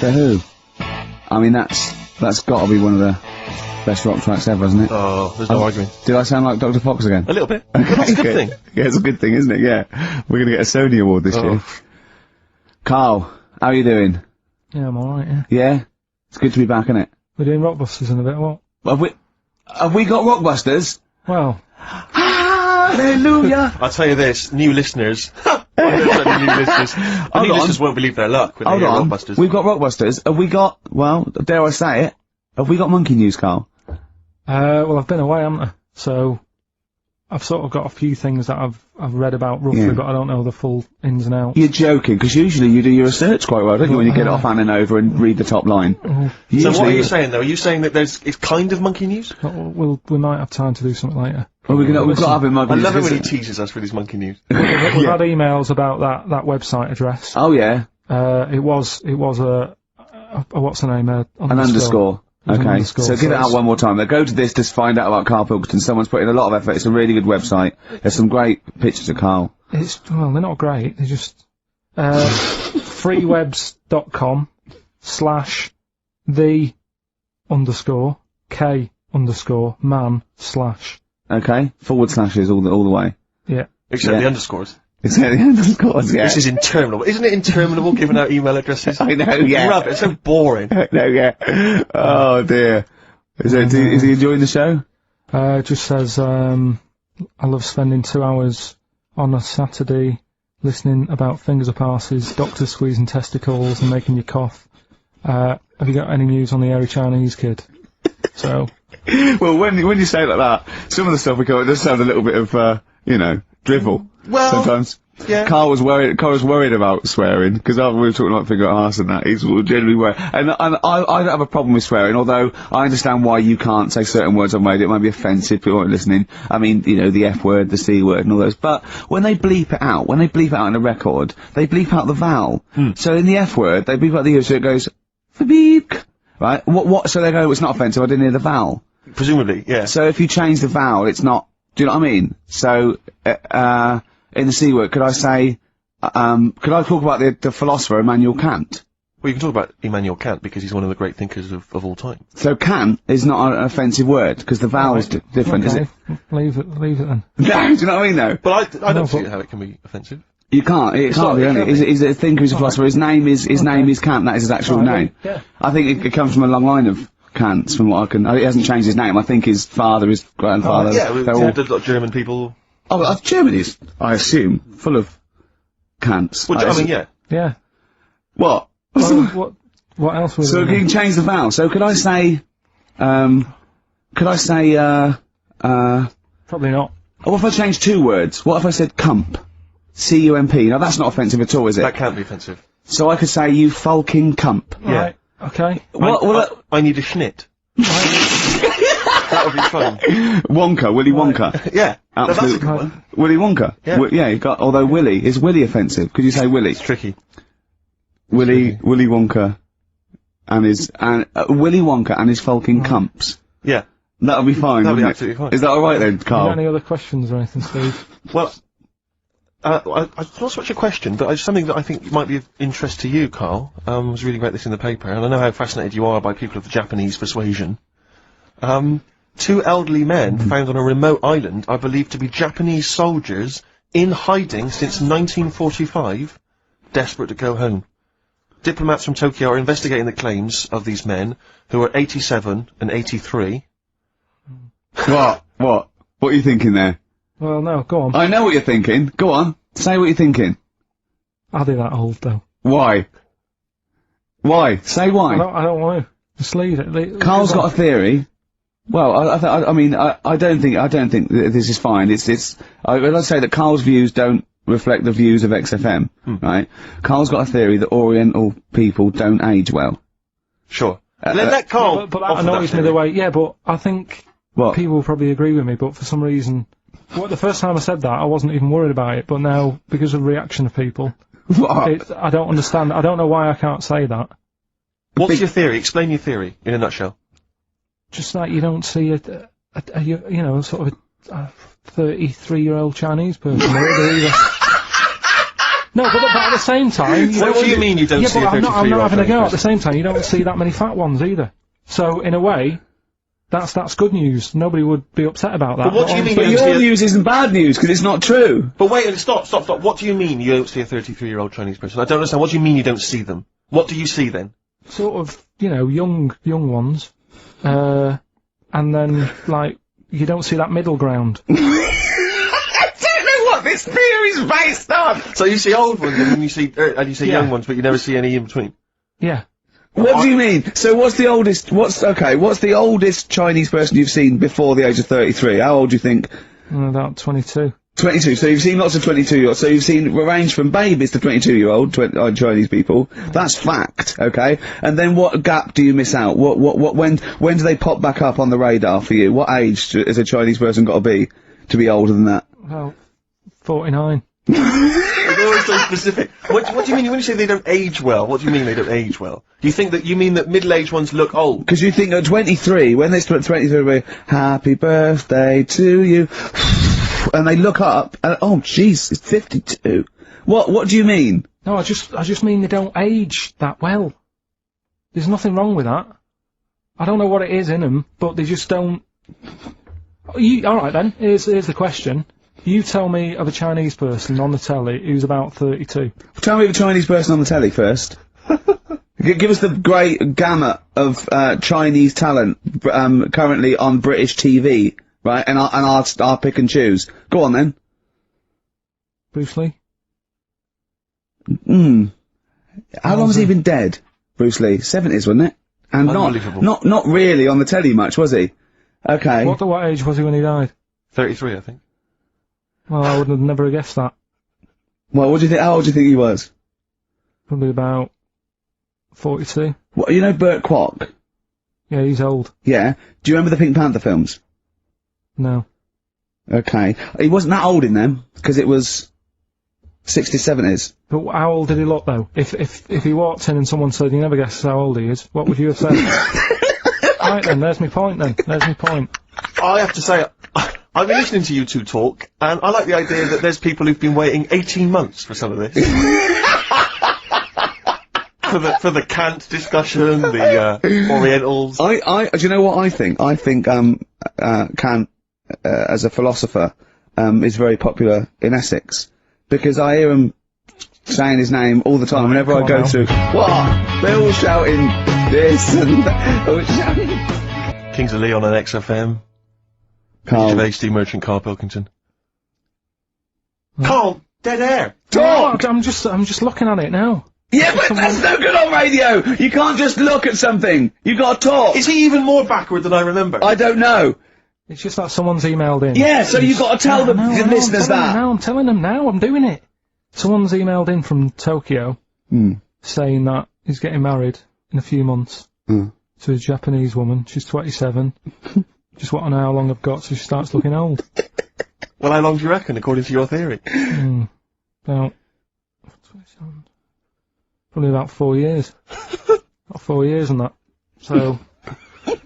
The Who. I mean, that's got to be one of the best rock tracks ever, isn't it? Oh, there's no arguing. Did I sound like Dr. Fox again? A little bit. That's a good thing. Yeah, it's a good thing, isn't it? Yeah. We're going to get a Sony award this year. Carl, how are you doing? Yeah, I'm alright, yeah. Yeah? It's good to be back, isn't it? We're doing Rockbusters in a bit, what? Have we got Rockbusters? Well. Hallelujah! I'll tell you this, new listeners. New listeners won't believe their luck when they hear Rockbusters. We've got Rockbusters. Have we got, well, dare I say it, have we got Monkey News, Carl? Well, I've been away, haven't I? So, I've sort of got a few things that I've read about roughly, but I don't know the full ins and outs. You're joking, because usually you do your research quite well, don't you, when you get it off Anna Nova and read the top line. So what are you saying, though? Are you saying that it's kind of Monkey News? We might have time to do something later. Well, we've got to have him Monkey News. I love it when he teases us with his Monkey News. We've had emails about that website address. Oh, yeah. It was a what's the name? An underscore. Okay, so give it out one more time. Go to this to find out about Karl Pilkington. Someone's put in a lot of effort. It's a really good website. There's some great pictures of Karl. Well, they're not great. They're just freewebs.com/the_k_man/ Okay, forward slashes all the way. Yeah. Except the underscores. Except the underscores, yeah. This is interminable. Isn't it interminable giving out email addresses? I know, yeah. Rubbish, it's so boring. I know, yeah. Oh, dear. Is he enjoying the show? Just says, I love spending 2 hours on a Saturday listening about fingers of arses, doctors squeezing testicles and making you cough. Have you got any news on the hairy Chinese kid? So... Well, when you say it like that, some of the stuff we got does sound a little bit of, drivel. Well, sometimes. Yeah. Carl was worried about swearing, because after we were talking about finger arse and that, he's generally worried. And I don't have a problem with swearing, although I understand why you can't say certain words on radio. It might be offensive, people aren't listening. I mean, the F word, the C word and all those. But when they bleep it out in a record, they bleep out the vowel. So in the F word, they bleep out the U, so it goes, beep. Right? So they go, it's not offensive, I didn't hear the vowel. Presumably, yeah. So if you change the vowel, it's not, do you know what I mean? So, in the C word, could I say, could I talk about the philosopher Immanuel Kant? Well, you can talk about Immanuel Kant because he's one of the great thinkers of all time. So Kant is not an offensive word, because the vowel is different, is it? Leave it then. No, do you know what I mean, though? But I don't see how it can be offensive. It can't be, He's a thinker, he's a philosopher, his name is Kant, that is his actual name. Yeah. I think it comes from a long line of Kants, from what he hasn't changed his name. I think his father, his grandfather, there's a lot of German people. Oh, Germany's, I assume, full of Kants. Well, I mean, yeah. Yeah. What? What else was So you can change the vowel. So could I say, probably not. What if I changed 2 words? What if I said cump? C-U-M-P. Now that's not offensive at all, is it? That can't be offensive. So I could say, you fucking cump. Yeah. Right. Okay. I need a schnit. That would be fun. Wonka, Willy Wonka. Yeah. Absolutely. That's a good one. Willy Wonka. Yeah. Although Willy, is Willy offensive? Could you say Willy? It's tricky. Willy Wonka and his fucking cumps. Yeah. That would be fine, That would be wouldn't absolutely it? fine. Is that alright then, Carl? Any other questions or anything, Steve? Well, it's not so much a question, but it's something that I think might be of interest to you, Carl. I was reading about this in the paper, and I know how fascinated you are by people of the Japanese persuasion. 2 elderly men found on a remote island are believed to be Japanese soldiers in hiding since 1945, desperate to go home. Diplomats from Tokyo are investigating the claims of these men, who are 87 and 83. What? What are you thinking there? Well, no, go on. I know what you're thinking. Go on. Say what you're thinking. Are they that old, though? Why? Why? Say why. I don't want to. Just leave it. Carl's got a theory. Well, I don't think that this is fine. I'd say that Carl's views don't reflect the views of XFM, right? Carl's got a theory that Oriental people don't age well. Sure. Let Carl. But that annoys me the way. Yeah, but I think people will probably agree with me. But for some reason, the first time I said that, I wasn't even worried about it. But now, because of the reaction of people, I don't understand. I don't know why I can't say that. What's your theory? Explain your theory in a nutshell. Just like you don't see a sort of a 33-year-old Chinese person. They're No, but at the same time... What do you mean you don't see a 33-year-old I'm not having a go. At the Chinese same time, you don't see that many fat ones either. So, in a way, that's good news. Nobody would be upset about that. But what do you mean But you don't your see news isn't bad news, because it's not true. But wait, stop. What do you mean you don't see a 33-year-old Chinese person? I don't understand. What do you mean you don't see them? What do you see then? Sort of, young ones. And then, like, you don't see that middle ground. I don't know what this theory's based on! So you see old ones and then you see young ones, but you never see any in between. Yeah. What do you mean? So what's the oldest Chinese person you've seen before the age of 33? How old do you think? About 22. 22, so you've seen lots of 22-year-olds, so you've seen range from babies to 22-year-old Chinese people. That's fact, okay? And then what gap do you miss out? When do they pop back up on the radar for you? What age has a Chinese person got to be older than that? Well, 49. It's always so specific. What do you mean when you say they don't age well? What do you mean they don't age well? Do you mean that middle-aged ones look old? Because you think at 23, when they start 23, happy birthday to you, and they look up, and oh jeez, it's 52. What do you mean? No, I just mean they don't age that well. There's nothing wrong with that. I don't know what it is in them, but they just don't... Alright then, here's the question. You tell me of a Chinese person on the telly who's about 32. Tell me of a Chinese person on the telly first. Give us the great gamut of Chinese talent currently on British TV, right? And I'll pick and choose. Go on then. Bruce Lee? How long has he been dead, Bruce Lee? 70s, wasn't it? And not really on the telly much, was he? Okay. What age was he when he died? 33, I think. Well, I would have never guessed that. Well, what do you think? How old do you think he was? Probably about 42. What, you know Burt Kwok? Yeah, he's old. Yeah. Do you remember the Pink Panther films? No. Okay. He wasn't that old in them, because it was 60s, 70s. But how old did he look, though? If he walked in and someone said, you never guess how old he is, what would you have said? Right then, there's my point then. There's my point. I have to say, I've been listening to you two talk, and I like the idea that there's people who've been waiting 18 months for some of this. for the Kant discussion, the Orientals. Do you know what I think? I think, Kant, as a philosopher, is very popular in Essex. Because I hear him saying his name all the time whenever I go through. What? They're all shouting this and that. All shouting. Kings of Leon on XFM. Carl. Gervais Merchant Karl Pilkington. Carl, dead air. Talk! I'm just looking at it now. Yeah, but that's no good on radio! You can't just look at something! You've got to talk! Is he even more backward than I remember? I don't know. It's just that someone's emailed in. Yeah, so you've got to tell the listeners that. I'm telling them now, I'm doing it. Someone's emailed in from Tokyo, saying that he's getting married in a few months to a Japanese woman. She's 27. Just want to know how long I've got so she starts looking old. Well, how long do you reckon, according to your theory? About... Probably about 4 years. About 4 years and that. So...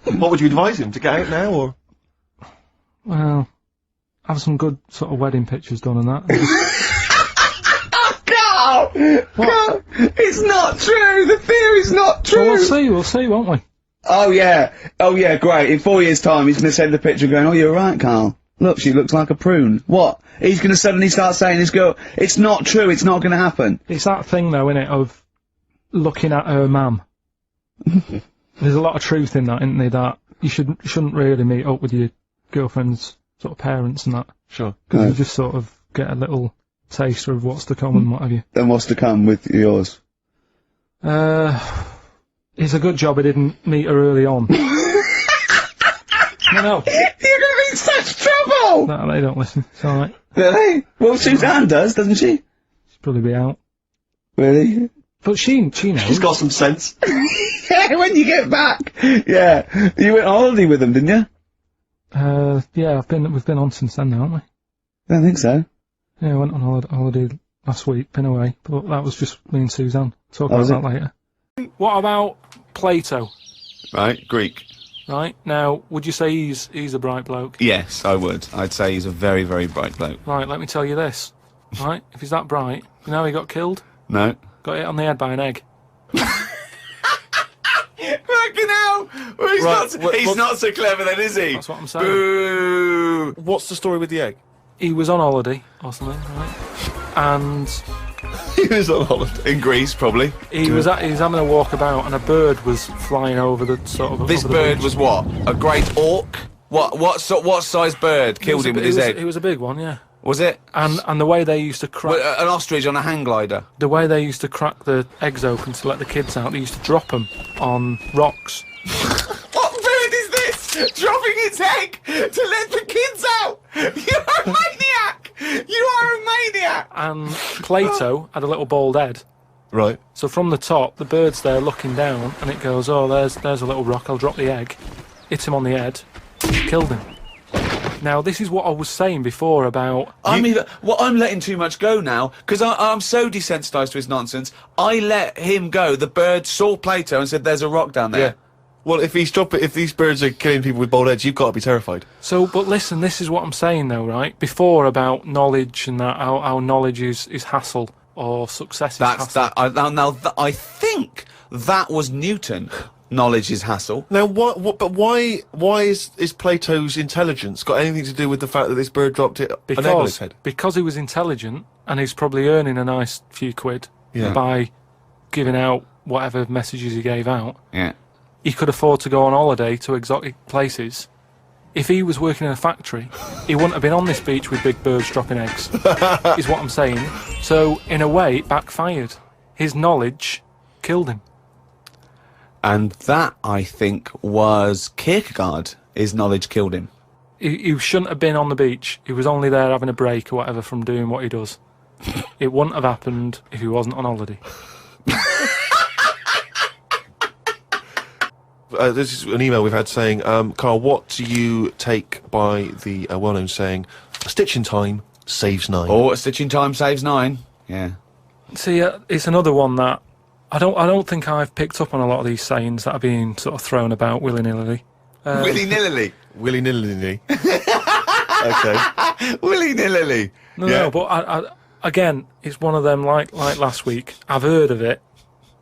What would you advise him, to get out now, or...? Well... Have some good sort of wedding pictures done and that. No! No! It's not true! The theory's not true! Well, we'll see, won't we? Oh yeah, great. In 4 years' time, he's gonna send a picture going, oh, you're right, Carl. Look, she looks like a prune. What? He's gonna suddenly start saying this girl, it's not true, it's not gonna happen. It's that thing, though, innit, of looking at her mum. There's a lot of truth in that, isn't there, that you shouldn't really meet up with your girlfriend's sort of parents and that. Sure. Because you just sort of get a little taster of what's to come and what have you. Then what's to come with yours? It's a good job I didn't meet her early on. No. You're gonna be in such trouble! No, they don't listen. It's alright. Really? Well, Suzanne does, doesn't she? She'll probably be out. Really? But she knows. She's got some sense. Yeah, when you get back! Yeah. You went on holiday with them, didn't you? Yeah, we've been on since then now, haven't we? I don't think so. Yeah, I went on holiday last week, been away, but that was just me and Suzanne. Talk about that later. What about Plato? Right, Greek. Right, now, would you say he's a bright bloke? Yes, I would. I'd say he's a very, very bright bloke. Right, let me tell you this. right? If he's that bright, you know how he got killed? No. Got hit on the head by an egg. Fucking hell! Well, he's not so clever then, is he? That's what I'm saying. Boo! What's the story with the egg? He was on holiday or something, right? And He was on holiday. In Greece, probably. he was having a walk about, and a bird was flying over the sort of. This over the bird beach. was what? A great auk? What size bird killed him with his egg? It was a big one, yeah. Was it? And the way they used to crack An ostrich on a hang glider. the eggs open to let the kids out, they used to drop them on rocks. What bird is this? Dropping its egg to let the kids out? You're a maniac! You are a maniac! And Plato had a little bald head. Right. So from the top, the bird's there looking down, and it goes, oh, there's a little rock, I'll drop the egg. Hit him on the head, killed him. Now, this is what I was saying before about... I'm letting too much go now, because I'm so desensitised to his nonsense. I let him go. The bird saw Plato and said, there's a rock down there. Yeah. Well, if these birds are killing people with bald heads, you've got to be terrified. So, but listen, this is what I'm saying though, right? Before about knowledge and that, how knowledge is hassle, or success is hassle. I think that was Newton. Knowledge is hassle. Now, but why is Plato's intelligence got anything to do with the fact that this bird dropped an egg on his head? Because he was intelligent, and he's probably earning a nice few quid by giving out whatever messages he gave out. Yeah. He could afford to go on holiday to exotic places. If he was working in a factory, he wouldn't have been on this beach with big birds dropping eggs, is what I'm saying. So, in a way, it backfired. His knowledge killed him. And that, I think, was Kierkegaard. His knowledge killed him. He shouldn't have been on the beach. He was only there having a break or whatever from doing what he does. It wouldn't have happened if he wasn't on holiday. This is an email we've had saying, Carl, what do you take by the well-known saying, a stitch in time saves 9? Oh, a stitch in time saves 9. Yeah. See, it's another one that I don't think I've picked up on a lot of these sayings that are being sort of thrown about willy-nilly. Willy-nilly. Willy-nilly. Okay. Willy-nilly. No, but I again, it's one of them like last week. I've heard of it,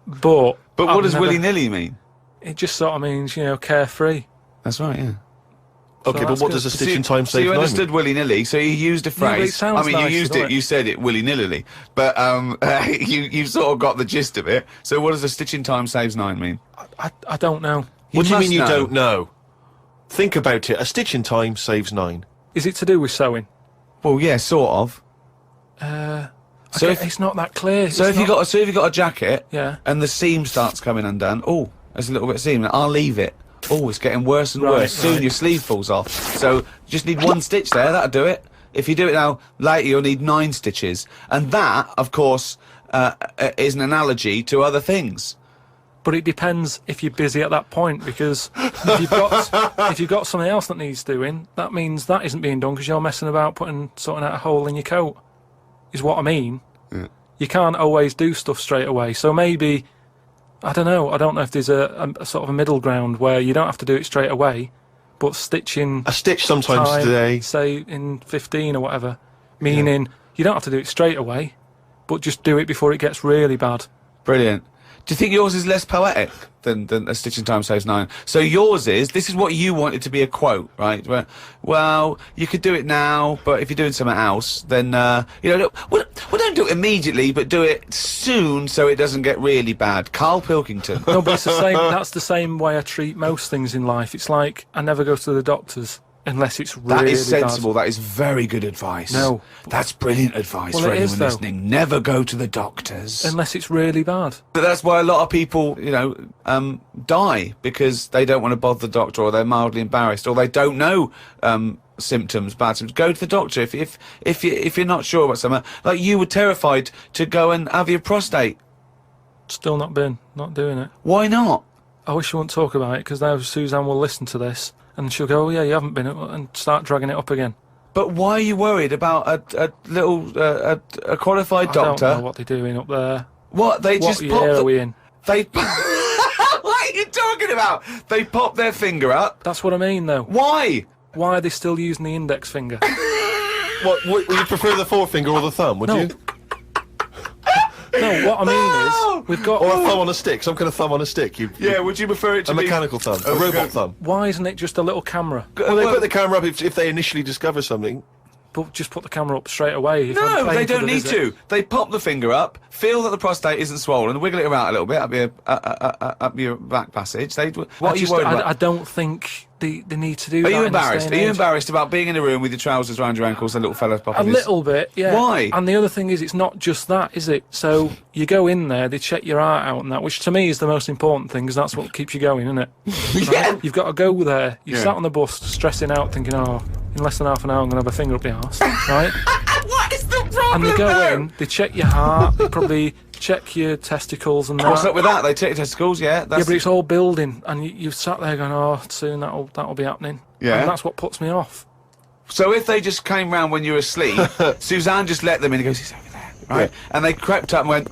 but what does willy-nilly mean? It just sort of means, carefree. That's right, yeah. Okay, but what does a stitch in time save 9 you mean? understood willy-nilly, so you used a phrase. it sounds you nice, used doesn't it, it? you said it willy-nilly, but you sort of got the gist of it. So what does a stitch in time saves 9 mean? I don't know. What do you mean must you know. don't know? Think about it. A stitch in time saves 9. Is it to do with sewing? Well, yeah, sort of. So it's not that clear. So if you've got a jacket, Yeah. and the seam starts coming undone, oh, there's a little bit of seam. I'll leave it. Oh, it's getting worse and worse. Soon your sleeve falls off. So you just need 1 stitch there. That'll do it. If you do it now, later you'll need 9 stitches. And that, of course, is an analogy to other things. But it depends if you're busy at that point, because if you've got something else that needs doing, that means that isn't being done because you're messing about sorting out a hole in your coat. Is what I mean. Yeah. You can't always do stuff straight away. So maybe, I don't know. I don't know if there's a sort of a middle ground where you don't have to do it straight away, but stitching A stitch sometimes time, today. say in 15 or whatever, meaning you don't have to do it straight away, but just do it before it gets really bad. Brilliant. Do you think yours is less poetic than a stitch in time saves 9? So yours is, this is what you wanted to be a quote, right? Where, well, you could do it now, but if you're doing something else, then, well, don't do it immediately, but do it soon so it doesn't get really bad. Karl Pilkington. No, but it's the same. That's the same way I treat most things in life. It's like I never go to the doctors unless it's really That is sensible. bad. That is very good advice. No. That's brilliant advice Well, for it is, anyone though. listening. Never go to the doctors. Unless it's really bad. But that's why a lot of people, die because they don't want to bother the doctor, or they're mildly embarrassed, or they don't know bad symptoms. Go to the doctor if you're not sure about something. Like you were terrified to go and have your prostate. Still not doing it. Why not? I wish you wouldn't talk about it, because now Suzanne will listen to this and she'll go, oh yeah, you haven't been, and start dragging it up again. But why are you worried about a qualified doctor? I don't know what they're doing up there. What they just year pop are we in? They. What are you talking about? They pop their finger up. That's what I mean, though. Why? Why are they still using the index finger? What, would you prefer the forefinger or the thumb, would you? No, what I mean is, we've got... Or a thumb on a stick, some kind of thumb on a stick. Yeah, would you prefer it to a be... mechanical thumb, a robot thumb. Why isn't it just a little camera? Well, they put the camera up if they initially discover something. But just put the camera up straight away. No, they don't need to. They pop the finger up, feel that the prostate isn't swollen, wiggle it around a little bit up your back passage. What are you worried about? I don't think they need to do Are that. you embarrassed? In Are this day you and age. embarrassed about being in a room with your trousers around your ankles and little fella's popping A little bit, yeah. Why? And the other thing is, it's not just that, is it? So you go in there, they check your heart out and that, which to me is the most important thing, because that's what keeps you going, isn't it? Yeah. Right? You've got to go there. You Yeah. sat on the bus, stressing out, thinking, oh, in less than half an hour, I'm going to have a finger up the arse, right? What is the problem? And they go in, they check your heart, they probably check your testicles and that. What's up with that? They take your testicles, yeah. Yeah, but it's all building, and you've sat there going, oh, soon that'll be happening. Yeah. And that's what puts me off. So if they just came round when you were asleep, Suzanne just let them in and goes, he's over there, right? Yeah. And they crept up and went,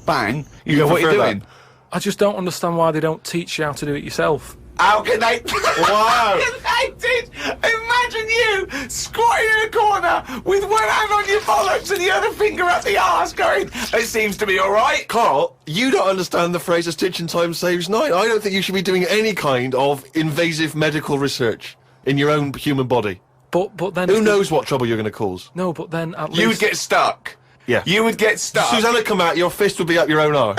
bang. You go, what are you doing? That? I just don't understand why they don't teach you how to do it yourself. How can they? Wow. How can they teach? Imagine you squatting in a corner with one hand on your bollocks and the other finger up the arse going, it seems to be all right. Carl, you don't understand the phrase "a stitch in time saves nine." I don't think you should be doing any kind of invasive medical research in your own human body. But then Who knows what trouble you're going to cause? No, but then at least You would get stuck. Yeah. You would get stuck. Susanna would come out, your fist would be up your own arse.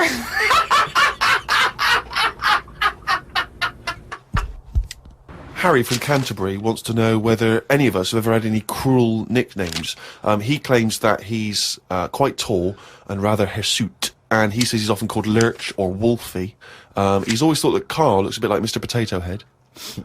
Harry from Canterbury wants to know whether any of us have ever had any cruel nicknames. He claims that he's quite tall and rather hirsute, and he says he's often called Lurch or Wolfie. He's always thought that Carl looks a bit like Mr. Potato Head.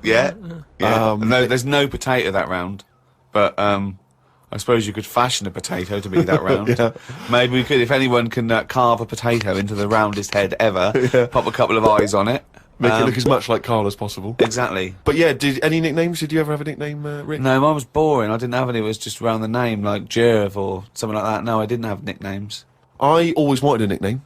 Yeah. No, there's no potato that round, but I suppose you could fashion a potato to be that round. Yeah. Maybe we could, if anyone can carve a potato into the roundest head ever, pop a couple of eyes on it. Make it look as much like Carl as possible. Exactly. But yeah, any nicknames? Did you ever have a nickname, Rick? No, mine was boring. I didn't have any. It was just around the name, like Gerv or something like that. No, I didn't have nicknames. I always wanted a nickname.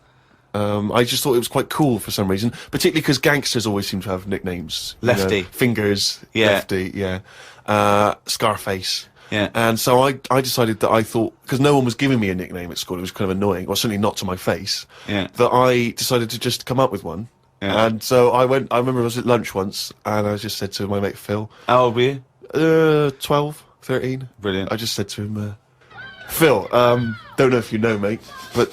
I just thought it was quite cool for some reason, particularly because gangsters always seem to have nicknames. Lefty. You know, Fingers. Yeah. Lefty, yeah. Scarface. Yeah. And so I decided that I thought, because no one was giving me a nickname at school, it was kind of annoying, or certainly not to my face, Yeah. that I decided to just come up with one. Yeah. And so I remember I was at lunch once, and I just said to my mate Phil, How old were you? 12, 13. Brilliant. I just said to him, Phil, don't know if you know, mate, but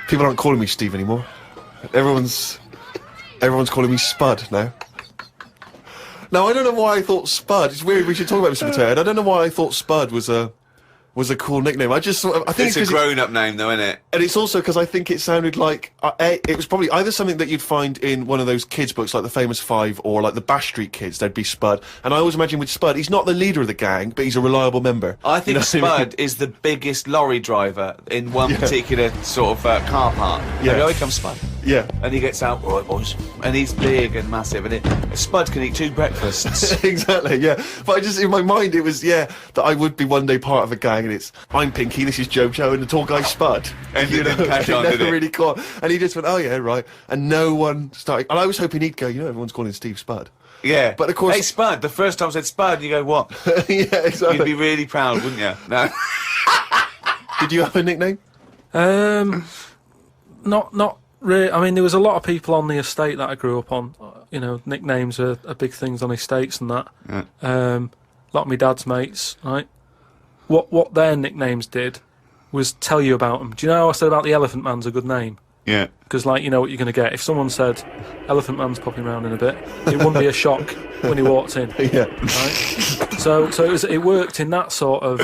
people aren't calling me Steve anymore. Everyone's calling me Spud now. Now, I don't know why I thought Spud. It's weird. We should talk about Mr. Potato Head. I don't know why I thought Spud was a cool nickname. I think It's a grown-up name, though, isn't it? and it's also because I think it sounded like it was probably either something that you'd find in one of those kids' books, like the Famous Five, or like the Bash Street Kids. There'd be Spud, and I always imagine with Spud, he's not the leader of the gang, but he's a reliable member. I think You know what I mean? Spud is the biggest lorry driver in one particular sort of car park. Yeah. Yeah. Here comes Spud. Yeah. And he gets out, all right, boys. And he's big and massive, and Spud can eat 2 breakfasts. Exactly, yeah. But I just, in my mind, it was, that I would be one day part of a gang, and it's, I'm Pinky, this is Jojo, and the tall guy's Spud. And you didn't catch it on, never did it? really caught. And he just went, oh yeah, right. And no one started, and I was hoping he'd go, everyone's calling Steve Spud. Yeah. But of course- Hey, Spud, the first time I said Spud, you go, what? Yeah, exactly. You'd be really proud, wouldn't you? No. Did you have a nickname? Not really. I mean, there was a lot of people on the estate that I grew up on. Nicknames are big things on estates and that. Yeah. A lot of my dad's mates, right? What their nicknames did was tell you about them. Do you know how I said about the Elephant Man's a good name? Yeah. Because, you know what you're going to get. If someone said, Elephant Man's popping around in a bit, it wouldn't be a shock when he walked in. Yeah. Right? So it worked in that sort of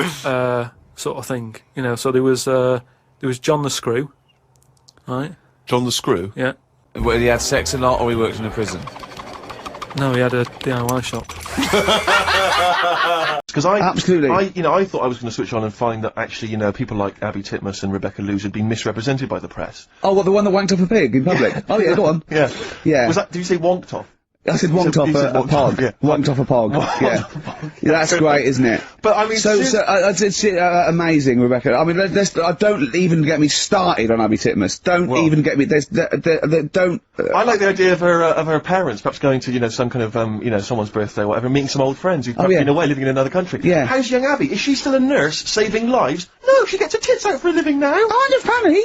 thing. So there was John the Screw, right? John the Screw? Yeah. Whether he had sex a lot or he worked in a prison. No, he had a DIY shop. Because I Absolutely. I thought I was going to switch on and find that actually, people like Abby Titmus and Rebecca Lewis had been misrepresented by the press. Oh, what, the one that wanked off a pig in public? Oh, yeah, go on. Yeah. Yeah. Was that, did you say wonked off? I said wonked off a POG. Yeah. Wonked off a POG. Yeah. Yeah, that's great, isn't it? But I mean, it's amazing, Rebecca. I mean, don't even get me started on Abby Titmus. Don't even get me. Don't. I like the idea of her parents perhaps going to some kind of someone's birthday or whatever, meeting some old friends who've perhaps been away living in another country. Yeah. How's young Abby? Is she still a nurse saving lives? No, she gets her tits out for a living now. Oh, funny.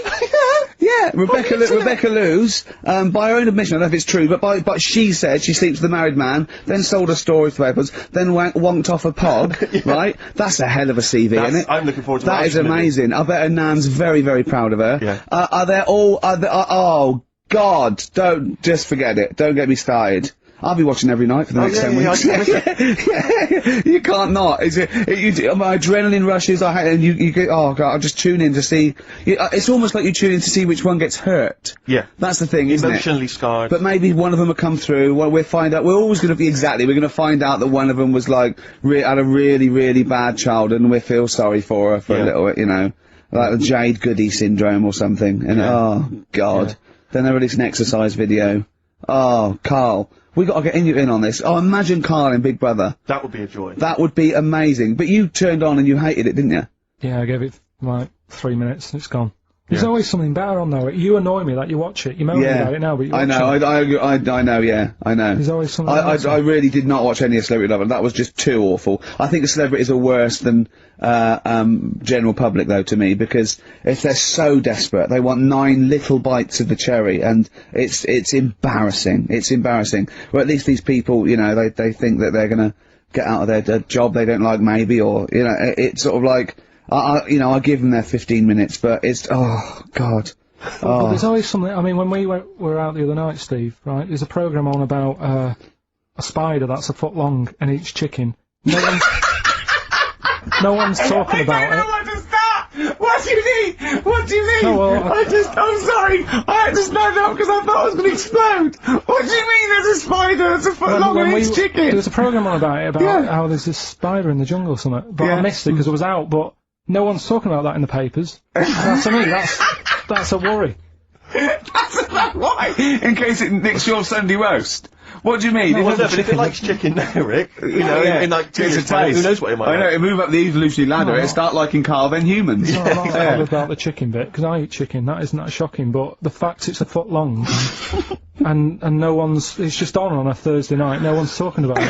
Yeah. Rebecca Lewis, by her own admission, I don't know if it's true, but she said she sleeps with a married man, then sold her stories to papers, then wonked off a POG, right? That's a hell of a CV, isn't it? I'm looking forward to that. Is amazing. I bet her nan's very, very proud of her. Yeah. Oh, God, don't, just forget it. Don't get me started. I'll be watching every night for the next 10 weeks. Yeah, you can't not. My adrenaline rushes, and you get, oh God, I'll just tune in to see, it's almost like you tune in to see which one gets hurt. Yeah. That's the thing, isn't it? Emotionally scarred. But maybe one of them will come through, well, we'll find out, we're always gonna be, we're gonna find out that one of them was like, had a really, really bad childhood, and we feel sorry for her for a little bit, like the Jade Goody syndrome or something, and oh God. Yeah. Then they release an exercise video. Oh, Carl. We got to get in on this. Oh, imagine Carl in Big Brother. That would be a joy. That would be amazing. But you turned on and you hated it, didn't you? Yeah, I gave it, like, 3 minutes and it's gone. There's always something better on there. You annoy me that you watch it. You moan about it now, but you watch it. I know, yeah, I know. There's always something else. I really did not watch any of Celebrity Love, and that was just too awful. I think the celebrities are worse than, general public, though, to me, because if they're so desperate, they want 9 little bites of the cherry, and it's embarrassing. It's embarrassing. Or at least these people, they think that they're gonna get out of their job they don't like, maybe, or, it's sort of like, I give them their 15 minutes, but it's, oh, God. But there's always something, I mean, when we were out the other night, Steve, right, there's a programme on about, a spider that's a foot long and eats chicken. No one's talking about it. What do you mean? What do you mean? No, well, I'm sorry. I had to stand up because I thought I was going to explode. What do you mean there's a spider that's a foot long and eats chicken? There was a programme on about it, about how there's this spider in the jungle or something. But I missed it because it was out, but no one's talking about that in the papers. That's, to me, that's a worry. Why? In case it nicks your Sunday roast. What do you mean? No, but if it likes chicken now, Rick, in like 2 years' time, who knows what it might I know, it move up the evolutionary ladder, it'll start liking Carl, then humans. No, I'm not bothered about the chicken bit, because I eat chicken, that isn't that shocking, but the fact it's a foot long, and no one's, it's just on a Thursday night, no one's talking about it.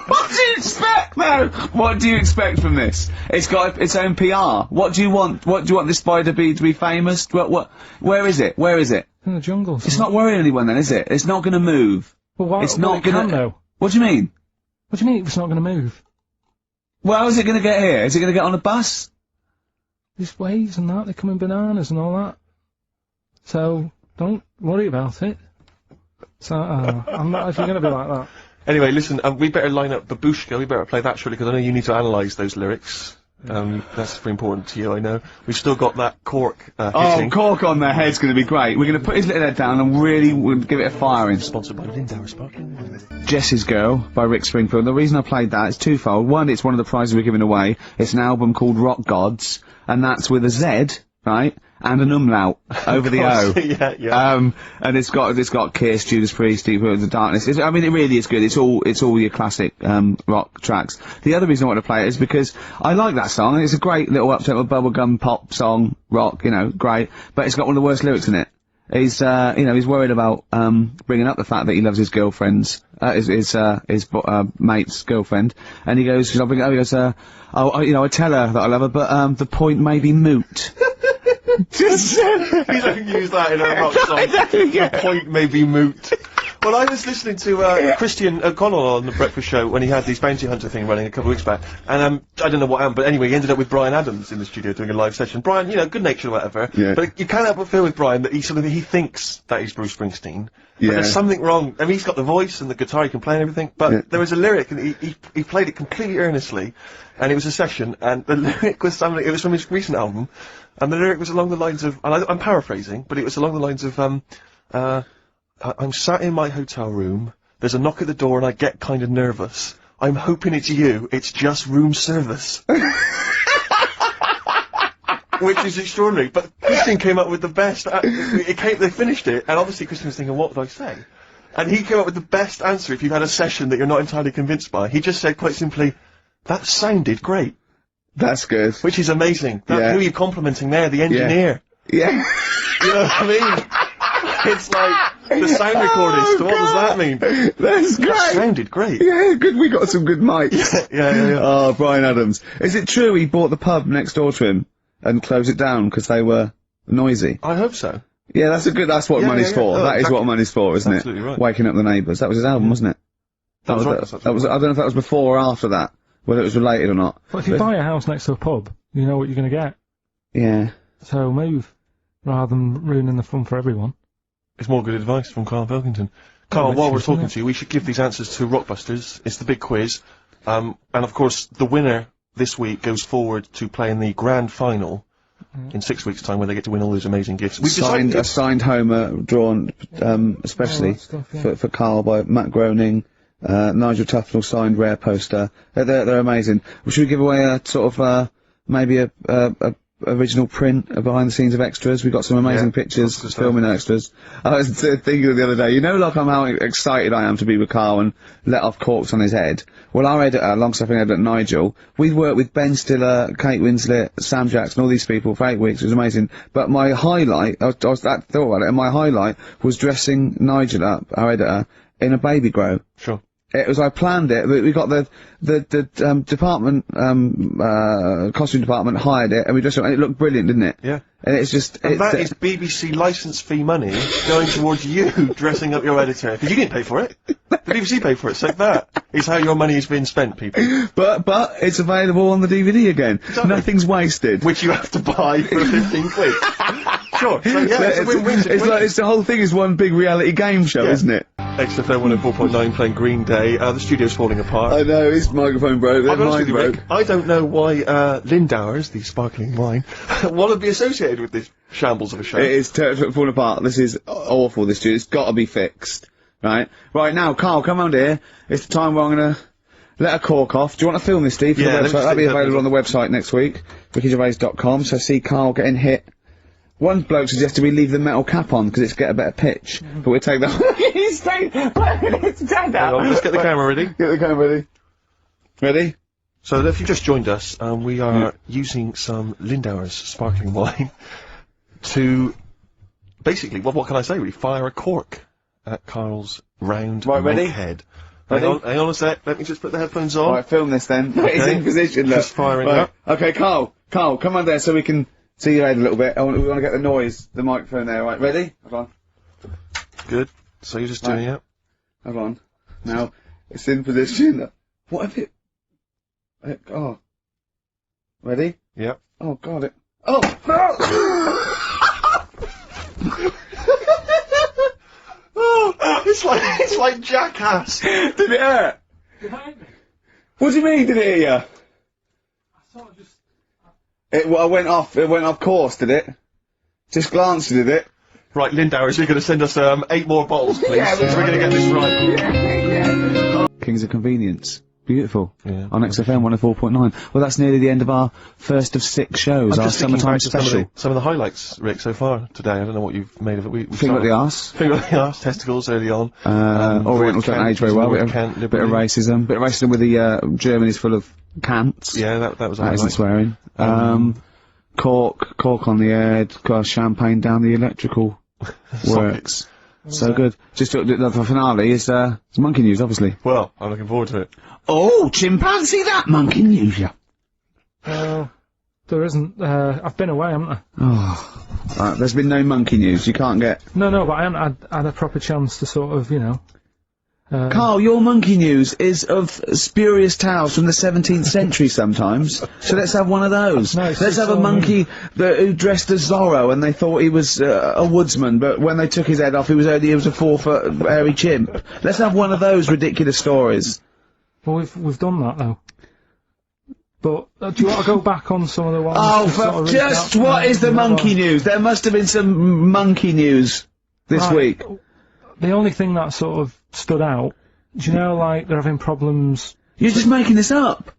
What do you expect, though? What do you expect from this? It's got its own PR. What do you want? What do you want this spider to be famous? Where is it? Where is it? In the jungle. It's not worrying anyone then, is it? It's not gonna move. Well, why? It's not gonna. Though. What do you mean? What do you mean it's not gonna move? Well, how is it gonna get here? Is it gonna get on a bus? There's waves and that, they come in bananas and all that. So, don't worry about it. So, I'm not, if you're gonna be like that. Anyway, listen, we better line up Babushka, we better play that shortly, because I know you need to analyse those lyrics. That's very important to you, I know. We've still got that cork, hitting. Cork on their head's gonna be great. We're gonna put his little head down and really give it a firing. Sponsored by Lindauer Sparkling. Jess's Girl by Rick Springfield. The reason I played that is twofold. One, it's one of the prizes we're giving away. It's an album called Rock Gods, and that's with a Z, right? And an umlaut over the O. Yeah. And it's got Kiss, Judas Priest, Deep Root of the Darkness. It really is good. It's all your classic, rock tracks. The other reason I want to play it is because I like that song. It's a great little uptempo bubblegum pop song, rock, great. But it's got one of the worst lyrics in it. He's worried about, bringing up the fact that he loves his girlfriend's, his mate's girlfriend. And he goes, I tell her that I love her, but, the point may be moot. He's going to use that in a rock song. The point may be moot. Well, I was listening to Christian O'Connell on the Breakfast Show when he had this bounty hunter thing running a couple of weeks back, and I don't know what happened, but anyway, he ended up with Brian Adams in the studio doing a live session. Brian, good natured or whatever, but you can't help but feel with Brian that he thinks that he's Bruce Springsteen. But there's something wrong. I mean, he's got the voice and the guitar, he can play and everything, but there was a lyric, and he played it completely earnestly, and it was a session, and the lyric was something, it was from his recent album, and the lyric was along the lines of, and I'm paraphrasing, but it was along the lines of, I'm sat in my hotel room, there's a knock at the door and I get kind of nervous. I'm hoping it's you, it's just room service. Which is extraordinary, but Christian came up with the best, they finished it, and obviously Christian was thinking, what did I say? And he came up with the best answer if you've had a session that you're not entirely convinced by. He just said quite simply, that sounded great. That's good. Which is amazing. Who are you complimenting there? The engineer. Yeah. You know what I mean? It's like the sound recordist. What does that mean? That's great. That sounded great. Yeah, good. We got some good mics. Yeah. Oh, Brian Adams. Is it true he bought the pub next door to him and closed it down because they were noisy? I hope so. Yeah, that's what money's for. Oh, that is what money's for, isn't absolutely it? Right. Waking up the neighbours. That was his album, wasn't it? That was right. That was. I don't know if that was before or after that. Whether it was related or not. But if you buy a house next to a pub, you know what you're going to get. Yeah. So move, rather than ruining the fun for everyone. It's more good advice from Karl Pilkington. Karl, while we're talking to you, we should give these answers to Rockbusters. It's the big quiz. And of course, the winner this week goes forward to play in the grand final in 6 weeks' time, where they get to win all those amazing gifts. We've a signed Homer drawn, especially for Karl by Matt Groening. Nigel Tufnell signed rare poster. They're amazing. Should we give away a sort of, maybe a original print behind the scenes of extras? We've got some amazing pictures, filming extras. I was thinking the other day, like how excited I am to be with Karl and let off corks on his head. Well, our editor, alongside editor Nigel, we worked with Ben Stiller, Kate Winslet, Sam Jackson, all these people for 8 weeks. It was amazing. But my highlight, I was thought about it, and my highlight was dressing Nigel up, our editor, in a baby grow. Sure. It was, I planned it, we got the department, costume department hired it, and we dressed it, and it looked brilliant, didn't it? Yeah. And it's just, and that is BBC licence fee money going towards you dressing up your editor, because you didn't pay for it. The BBC paid for it, so that is how your money has been spent, people. But it's available on the DVD again. Exactly. Nothing's wasted. Which you have to buy for 15 quid. Sure. So yeah, it's a win-win situation. It's the whole thing is one big reality game show, isn't it? XFM 104.9 playing Green Day. The studio's falling apart. I know, his microphone broke, their mine broke. Rick, I don't know why Lindauer's, the sparkling wine, want to be associated with this shambles of a show. It is falling apart. This is awful, this studio. It's got to be fixed. Right? Right, now, Karl, come round here. It's the time where I'm going to let a cork off. Do you want to film this, Steve, for the website? That'll be available on the website next week, rickygervais.com, so see Karl getting hit. One bloke suggested we leave the metal cap on because it's get a better pitch, but we'll take that. He's staying. Let's get the camera ready. Get the camera ready. Ready? So if you just joined us, we are using some Lindauer's sparkling wine to basically, what can I say? We fire a cork at Karl's round head. Hang on a sec. Let me just put the headphones on. Right, film this then. Okay. He's in position. Look. Just firing up. Okay, Karl, come on there so we can see your head a little bit. We want to get the noise, the microphone there. Right, ready? Hold on. Good. So you're just doing it. Hold on. Now it's in position. What if it? Oh. Ready? Yep. Oh God! It. Oh. No! Oh, it's like Jackass. Did it hurt? What do you mean? Did it hit you? I sort of just. It went off course, did it? Just glanced, did it? Right, Lindauer, you're going to send us 8 more bottles, please. Yeah, so we're going to get this right. Yeah. Kings of Convenience. Beautiful. Yeah. On XFM 104.9. Well, that's nearly the end of our first of 6 shows, our summertime special. Some of the highlights, Rick, so far today. I don't know what you've made of it. Finger at the arse. Finger at the arse, testicles early on. Orientals don't age very well. Bit of racism. Bit of racism with the Germany's full of cants. Yeah, that was a That isn't swearing. Cork on the head, champagne down the electrical works. So good. Just the finale is monkey news, obviously. Well, I'm looking forward to it. Oh, chimpanzee that monkey news, yeah. There isn't. I've been away, haven't I? Oh, there's been no monkey news. You can't get. No, but I haven't had a proper chance to sort of, Karl, your monkey news is of spurious tales from the 17th century sometimes. So let's have one of those. No, let's have a monkey who dressed as Zorro and they thought he was a woodsman, but when they took his head off he was a 4-foot hairy chimp. Let's have one of those ridiculous stories. Well, we've done that though. But do you want to go back on some of the ones? Oh, just what is the monkey news? There must have been some monkey news this week. The only thing that sort of stood out, do you know, like, they're having problems... You're just making this up!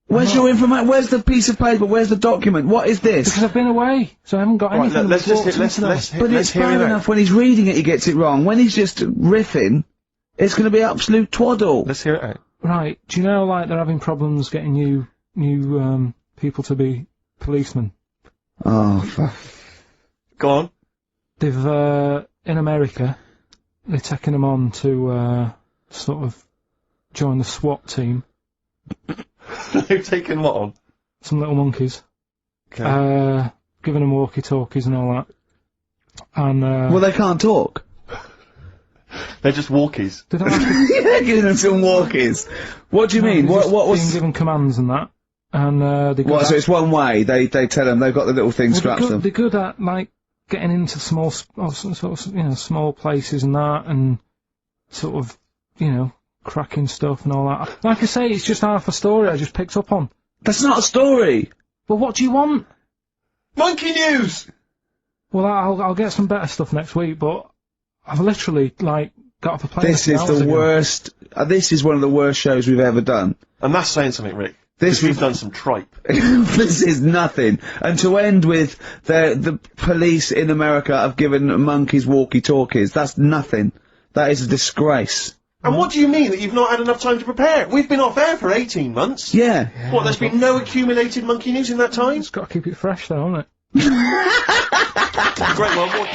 Where's your information? Where's the piece of paper? Where's the document? What is this? Because I've been away, so I haven't got anything. Let's But it's bad enough when he's reading it he gets it wrong. When he's just riffing... It's going to be absolute twaddle. Let's hear it out. Right, do you know, like, they're having problems getting new people to be policemen? Oh, fuck. Go on. They've, in America, they're taking them on to, sort of join the SWAT team. They've taken what on? Some little monkeys. Okay. Giving them walkie-talkies and all that. And, Well, they can't talk. They're just walkies. they don't have to Yeah, giving them some walkies. What do you mean? they're What just was... being given commands and that. And, they go What, so it's one way, they tell them, they've got the little thing strapped to them. they're good at, like, getting into small, sort of, you know, small places and that, and sort of, you know, cracking stuff and all that. Like I say, it's just half a story I just picked up on. That's not a story! Well, what do you want? Monkey news! Well, I'll get some better stuff next week, but I've literally, like, got off a plane. This is the worst, this is one of the worst shows we've ever done. And that's saying something, Rick. This We've done some tripe. This is nothing. And to end with the police in America have given monkeys walkie-talkies, that's nothing. That is a disgrace. And what do you mean that you've not had enough time to prepare? We've been off air for 18 months. Yeah. What, there's been no accumulated monkey news in that time? It's got to keep it fresh, though, hasn't it? Great, well, more